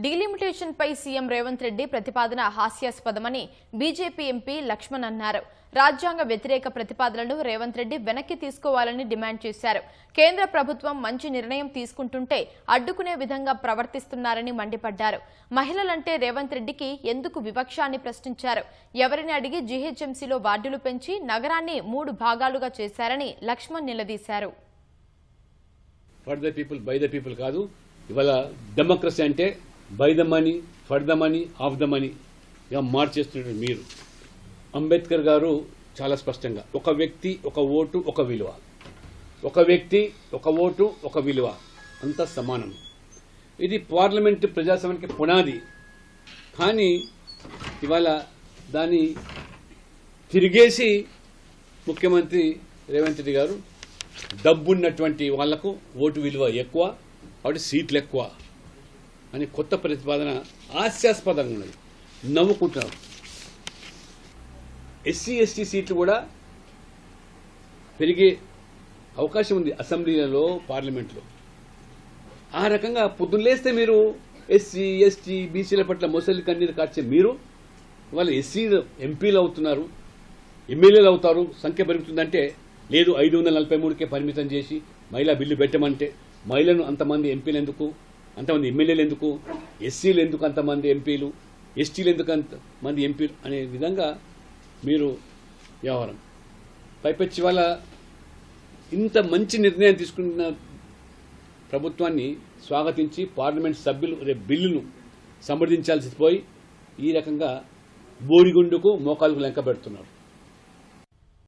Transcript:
Delimitation పై CM Revanth Reddy ప్రతిపాదన హాస్యాస్పదమని BJP MP Laxman అన్నారు. రాజ్యాంగ వ్యతిరేక ప్రతిపాదనలను రేవంత్ రెడ్డి వెనక్కి తీసుకోవాలని డిమాండ్ చేశారు. కేంద్ర ప్రభుత్వం మంచి నిర్ణయం తీసుకుంటుంటే అడ్డుకునే విధంగా ప్రవర్తిస్తున్నారని మండిపడ్డారు. మహిళలంటే రేవంత్ రెడ్డికి ఎందుకు వివక్ష అని ప్రశ్నించారు. ఎవరిని అడిగి జీహెచ్ఎంసీలో వార్డులు పెంచి నగరాన్ని 3 భాగాలుగా చేశారని లక్ష్మణ్ నిలదీశారు. For the people by the people కాదు. ఇవాళ డెమోక్రసీ అంటే by the money, for the money, of the money ఇక మార్చేస్తున్నారు మీరు. అంబేద్కర్ గారు చాలా స్పష్టంగా ఒక వ్యక్తి ఒక ఓటు ఒక విలువ, ఒక వ్యక్తి ఒక ఓటు ఒక విలువ అంతా సమానం. ఇది పార్లమెంట్ ప్రజాస్వామ్యానికి పునాది. కానీ ఇవాళ దాన్ని తిరిగేసి ముఖ్యమంత్రి రేవంత్ రెడ్డి గారు డబ్బున్నటువంటి వాళ్లకు ఓటు విలువ ఎక్కువ, కాబట్టి సీట్లు ఎక్కువ అని కొత్త ప్రతిపాదన హాస్యాస్పదంగా ఉన్నది. నవ్వుకుంటున్నారు. ఎస్సీ ఎస్టీ సీట్లు కూడా పెరిగే అవకాశం ఉంది అసెంబ్లీలలో, పార్లమెంట్లో. ఆ రకంగా పొద్దున్నేస్తే మీరు ఎస్సీ ఎస్టీ బీసీల పట్ల మొసలి కన్నీరు కార్చే మీరు వాళ్ళు ఎస్సీ ఎంపీలు అవుతున్నారు, ఎమ్మెల్యేలు అవుతారు, సంఖ్య పెరుగుతుందంటే లేదు 543కే పరిమితం చేసి మహిళా బిల్లు పెట్టమంటే మహిళలను అంతమంది ఎంపీలు ఎందుకు, అంతమంది ఎమ్మెల్యేలు ఎందుకు, ఎస్సీలు ఎందుకు అంతమంది ఎంపీలు, ఎస్టీలు ఎందుకు అంతమంది ఎంపీలు అనే విధంగా మీరు వ్యవహారం. పైపెచ్చి వాళ్ళ ఇంత మంచి నిర్ణయం తీసుకున్న ప్రభుత్వాన్ని స్వాగతించి పార్లమెంట్ సభ్యులు రేపు బిల్లును సమర్థించాల్సి పోయి ఈ రకంగా బోడిగుండుకు మోకాలకు లెక్క పెడుతున్నారు.